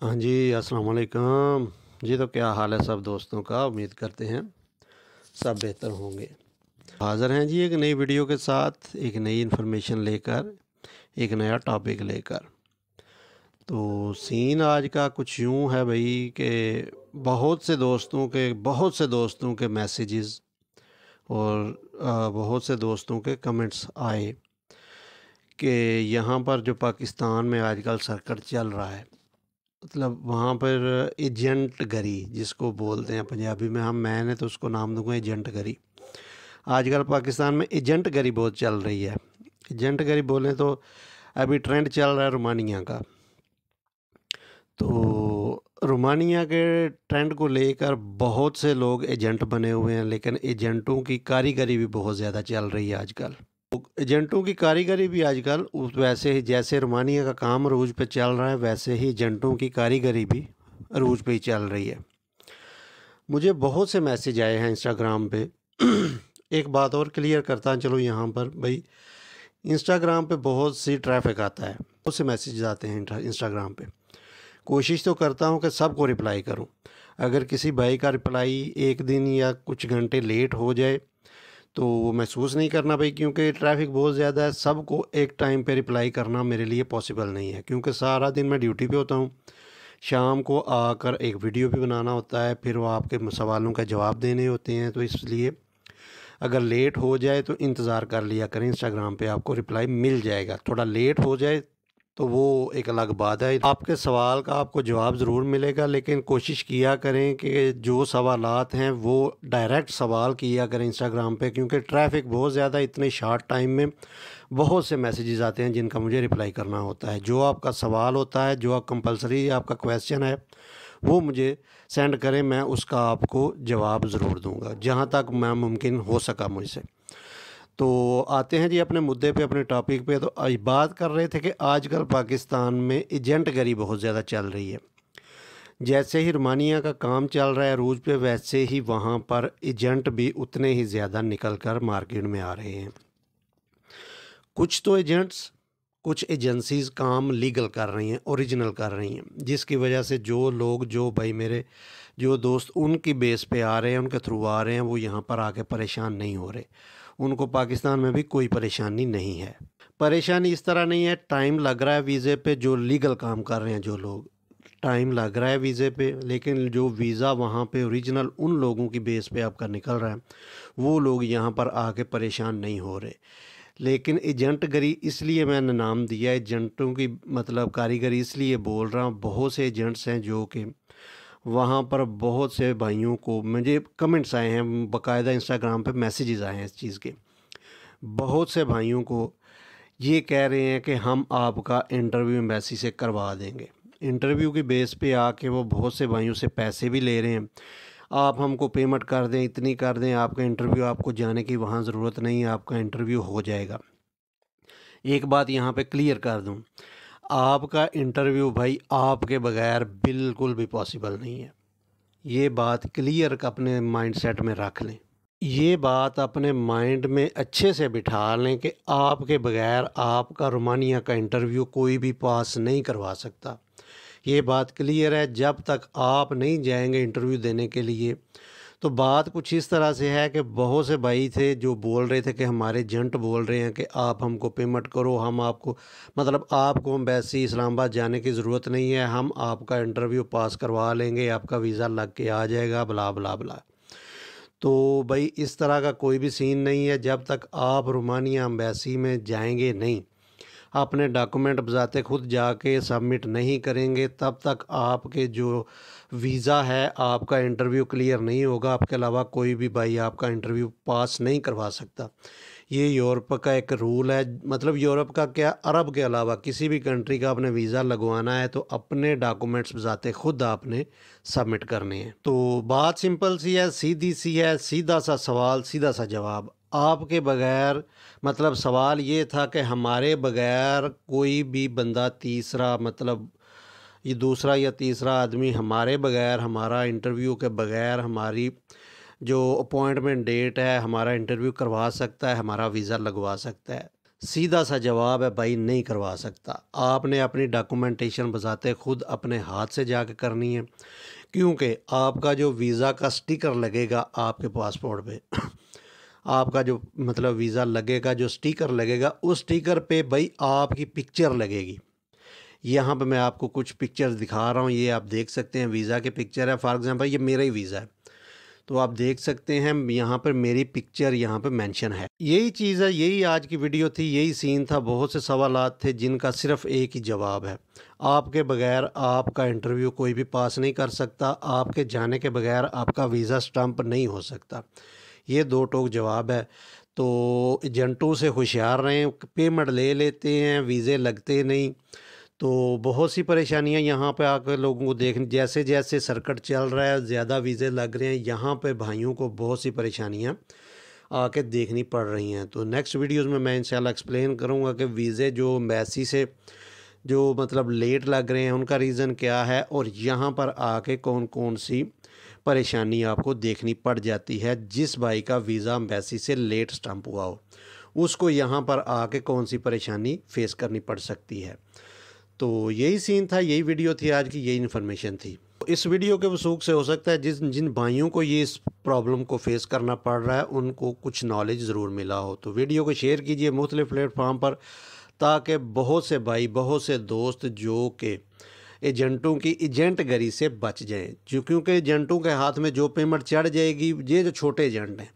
हाँ जी, अस्सलाम वालेकुम। जी, तो क्या हाल है सब दोस्तों का? उम्मीद करते हैं सब बेहतर होंगे। हाज़िर हैं जी एक नई वीडियो के साथ, एक नई इन्फॉर्मेशन लेकर, एक नया टॉपिक लेकर। तो सीन आज का कुछ यूँ है भई कि बहुत से दोस्तों के मैसेजेस और बहुत से दोस्तों के कमेंट्स आए कि यहाँ पर जो पाकिस्तान में आजकल सर्कट चल रहा है, मतलब वहाँ पर एजेंटगरी जिसको बोलते हैं पंजाबी में, मैंने तो उसको नाम दूंगा एजेंटगरी। आजकल पाकिस्तान में एजेंटगरी बहुत चल रही है। एजेंटगरी बोलें तो अभी ट्रेंड चल रहा है रोमानिया का। तो रोमानिया के ट्रेंड को लेकर बहुत से लोग एजेंट बने हुए हैं, लेकिन एजेंटों की कारीगरी भी बहुत ज़्यादा चल रही है आजकल। तो एजेंटों की कारीगरी भी आजकल वैसे ही जैसे रोमानिया का काम अरूज पे चल रहा है, वैसे ही एजेंटों की कारीगरी भी अरूज पे ही चल रही है। मुझे बहुत से मैसेज आए हैं इंस्टाग्राम पे। एक बात और क्लियर करता हूँ चलो यहाँ पर भाई, इंस्टाग्राम पे बहुत सी ट्रैफिक आता है, बहुत से मैसेज आते हैं इंस्टाग्राम पे। कोशिश तो करता हूँ कि सबको रिप्लाई करूँ। अगर किसी भाई का रिप्लाई एक दिन या कुछ घंटे लेट हो जाए तो वो महसूस नहीं करना भाई, क्योंकि ट्रैफिक बहुत ज़्यादा है। सबको एक टाइम पे रिप्लाई करना मेरे लिए पॉसिबल नहीं है, क्योंकि सारा दिन मैं ड्यूटी पे होता हूँ। शाम को आकर एक वीडियो भी बनाना होता है, फिर वो आपके सवालों का जवाब देने होते हैं। तो इसलिए अगर लेट हो जाए तो इंतज़ार कर लिया करें, इंस्टाग्राम पे आपको रिप्लाई मिल जाएगा। थोड़ा लेट हो जाए तो वो एक अलग बात है। आपके सवाल का आपको जवाब ज़रूर मिलेगा, लेकिन कोशिश किया करें कि जो सवालात हैं वो डायरेक्ट सवाल किया करें इंस्टाग्राम पे, क्योंकि ट्रैफिक बहुत ज़्यादा, इतने शॉर्ट टाइम में बहुत से मैसेजेस आते हैं जिनका मुझे रिप्लाई करना होता है। जो आपका सवाल होता है, जो आप कंपलसरी आपका क्वेश्चन है, वो मुझे सेंड करें, मैं उसका आपको जवाब ज़रूर दूँगा, जहाँ तक मैं मुमकिन हो सका मुझसे। तो आते हैं जी अपने मुद्दे पे, अपने टॉपिक पे। तो आज बात कर रहे थे कि आजकल पाकिस्तान में एजेंटगरी बहुत ज़्यादा चल रही है। जैसे ही रोमानिया का काम चल रहा है अरूज पे, वैसे ही वहाँ पर एजेंट भी उतने ही ज़्यादा निकल कर मार्केट में आ रहे हैं। कुछ तो एजेंट्स, कुछ एजेंसीज़ काम लीगल कर रही हैं, ओरिजिनल कर रही हैं, जिसकी वजह से जो लोग, जो भाई मेरे जो दोस्त उनकी बेस पे आ रहे हैं, उनके थ्रू आ रहे हैं, वो यहाँ पर आके परेशान नहीं हो रहे। उनको पाकिस्तान में भी कोई परेशानी नहीं है। परेशानी इस तरह नहीं है, टाइम लग रहा है वीज़े पे, जो लीगल काम कर रहे हैं जो लोग, टाइम लग रहा है वीज़े पे, लेकिन जो वीज़ा वहाँ पे ओरिजिनल उन लोगों की बेस पे आपका निकल रहा है, वो लोग यहाँ पर आके परेशान नहीं हो रहे। लेकिन एजेंटगरी इसलिए मैंने नाम दिया है, एजेंटों की मतलब कारीगरी इसलिए बोल रहा हूँ। बहुत से एजेंट्स हैं जो कि वहाँ पर बहुत से भाइयों को मुझे कमेंट्स आए हैं, बाकायदा इंस्टाग्राम पे मैसेजेस आए हैं इस चीज़ के। बहुत से भाइयों को ये कह रहे हैं कि हम आपका इंटरव्यू एम्बेसी से करवा देंगे। इंटरव्यू की बेस पे आके वो बहुत से भाइयों से पैसे भी ले रहे हैं। आप हमको पेमेंट कर दें, इतनी कर दें, आपका इंटरव्यू, आपको जाने की वहाँ ज़रूरत नहीं है, आपका इंटरव्यू हो जाएगा। एक बात यहाँ पे क्लियर कर दूँ, आपका इंटरव्यू भाई आपके बगैर बिल्कुल भी पॉसिबल नहीं है। ये बात क्लियर अपने माइंडसेट में रख लें। ये बात अपने माइंड में अच्छे से बिठा लें कि आपके बगैर आपका रोमानिया का इंटरव्यू कोई भी पास नहीं करवा सकता। ये बात क्लियर है। जब तक आप नहीं जाएंगे इंटरव्यू देने के लिए, तो बात कुछ इस तरह से है कि बहुत से भाई थे जो बोल रहे थे कि हमारे एजेंट बोल रहे हैं कि आप हमको पेमेंट करो, हम आपको मतलब आपको एम्बेसी इस्लामाबाद जाने की ज़रूरत नहीं है, हम आपका इंटरव्यू पास करवा लेंगे, आपका वीज़ा लग के आ जाएगा, बला बला बला। तो भाई इस तरह का कोई भी सीन नहीं है। जब तक आप रोमानिया एम्बेसी में जाएंगे नहीं, अपने डॉक्यूमेंट बजाते खुद जाके सबमिट नहीं करेंगे, तब तक आपके जो वीज़ा है, आपका इंटरव्यू क्लियर नहीं होगा। आपके अलावा कोई भी भाई आपका इंटरव्यू पास नहीं करवा सकता। ये यूरोप का एक रूल है। मतलब यूरोप का क्या, अरब के अलावा किसी भी कंट्री का आपने वीज़ा लगवाना है तो अपने डॉक्यूमेंट्स बजाते खुद आपने सबमिट करने हैं। तो बात सिंपल सी है, सीधी सी है, सीधा सा सवाल, सीधा सा जवाब। आपके बगैर मतलब सवाल ये था कि हमारे बगैर कोई भी बंदा तीसरा, मतलब ये दूसरा या तीसरा आदमी हमारे बगैर, हमारा इंटरव्यू के बगैर, हमारी जो अपॉइंटमेंट डेट है, हमारा इंटरव्यू करवा सकता है, हमारा वीज़ा लगवा सकता है। सीधा सा जवाब है भाई, नहीं करवा सकता। आपने अपनी डॉक्यूमेंटेशन बजाते खुद अपने हाथ से जाके करनी है, क्योंकि आपका जो वीज़ा का स्टिकर लगेगा आपके पासपोर्ट पे आपका जो मतलब वीज़ा लगेगा, जो स्टिकर लगेगा, उस स्टिकर पे भाई आपकी पिक्चर लगेगी। यहाँ पे मैं आपको कुछ पिक्चर्स दिखा रहा हूँ, ये आप देख सकते हैं वीज़ा की पिक्चर है। फॉर एग्जांपल ये मेरा ही वीज़ा है, तो आप देख सकते हैं यहाँ पर मेरी पिक्चर यहाँ पे मेंशन है। यही चीज़ है, यही आज की वीडियो थी, यही सीन था। बहुत से सवालात थे जिनका सिर्फ एक ही जवाब है। आपके बगैर आपका इंटरव्यू कोई भी पास नहीं कर सकता, आपके जाने के बगैर आपका वीज़ा स्टैंप नहीं हो सकता। ये दो टोक जवाब है। तो एजेंटों से होशियार रहें, पेमेंट ले लेते हैं, वीज़े लगते नहीं। तो बहुत सी परेशानियां यहाँ पे आकर लोगों को जैसे जैसे सर्किट चल रहा है, ज़्यादा वीज़े लग रहे हैं, यहाँ पे भाइयों को बहुत सी परेशानियां आके देखनी पड़ रही हैं। तो नेक्स्ट वीडियोस में मैं इंशाल्लाह एक्सप्लेन करूँगा कि वीज़े जो एम्बेसी से जो मतलब लेट लग रहे हैं उनका रीज़न क्या है, और यहाँ पर आके कौन कौन सी परेशानी आपको देखनी पड़ जाती है। जिस भाई का वीज़ा एम्बेसी से लेट स्टैंप हुआ हो, उसको यहाँ पर आके कौन सी परेशानी फेस करनी पड़ सकती है। तो यही सीन था, यही वीडियो थी आज की, यही इन्फॉर्मेशन थी। इस वीडियो के वसूख से हो सकता है जिन भाइयों को ये इस प्रॉब्लम को फेस करना पड़ रहा है उनको कुछ नॉलेज ज़रूर मिला हो। तो वीडियो को शेयर कीजिए मुख्तलिफ़ प्लेटफॉर्म पर, ताकि बहुत से भाई, बहुत से दोस्त जो कि एजेंटों की एजेंटगरी से बच जाएं। जो क्योंकि एजेंटों के हाथ में जो पेमेंट चढ़ जाएगी, ये जो छोटे एजेंट हैं,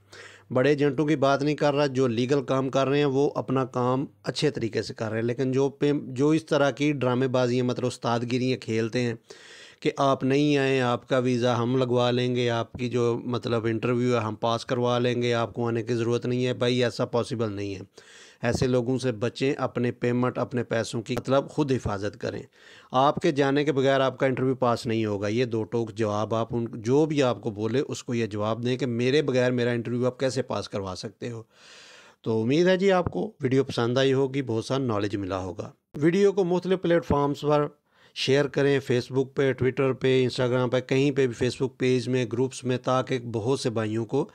बड़े एजेंटों की बात नहीं कर रहा, जो लीगल काम कर रहे हैं वो अपना काम अच्छे तरीके से कर रहे हैं। लेकिन जो इस तरह की ड्रामेबाजी मतलब उस्तादगिरियाँ खेलते हैं कि आप नहीं आए, आपका वीज़ा हम लगवा लेंगे, आपकी जो मतलब इंटरव्यू है हम पास करवा लेंगे, आपको आने की ज़रूरत नहीं है, भाई ऐसा पॉसिबल नहीं है। ऐसे लोगों से बचें, अपने पेमेंट, अपने पैसों की मतलब खुद हिफाजत करें। आपके जाने के बगैर आपका इंटरव्यू पास नहीं होगा। ये दो टोक जवाब आप उन जो भी आपको बोले उसको ये जवाब दें कि मेरे बगैर मेरा इंटरव्यू आप कैसे पास करवा सकते हो। तो उम्मीद है जी आपको वीडियो पसंद आई होगी, बहुत सारा नॉलेज मिला होगा। वीडियो को मुख्तलिफ़ प्लेटफॉर्म्स पर शेयर करें, फेसबुक पे, ट्विटर पे, इंस्टाग्राम पे, कहीं पे भी, फेसबुक पेज में, ग्रुप्स में, ताकि बहुत से भाइयों को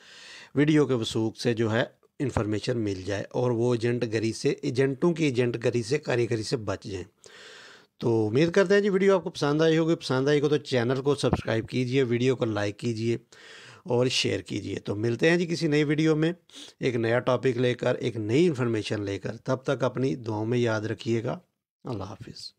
वीडियो के वसूख से जो है इन्फॉर्मेशन मिल जाए और वो एजेंटों की एजेंटगरी से, कारीगरी से बच जाएं। तो उम्मीद करते हैं जी वीडियो आपको पसंद आई होगी। पसंद आई हो तो चैनल को सब्सक्राइब कीजिए, वीडियो को लाइक कीजिए और शेयर कीजिए। तो मिलते हैं जी किसी नई वीडियो में, एक नया टॉपिक लेकर, एक नई इन्फॉर्मेशन लेकर। तब तक अपनी दुआओं में याद रखिएगा। अल्लाह हाफिज़।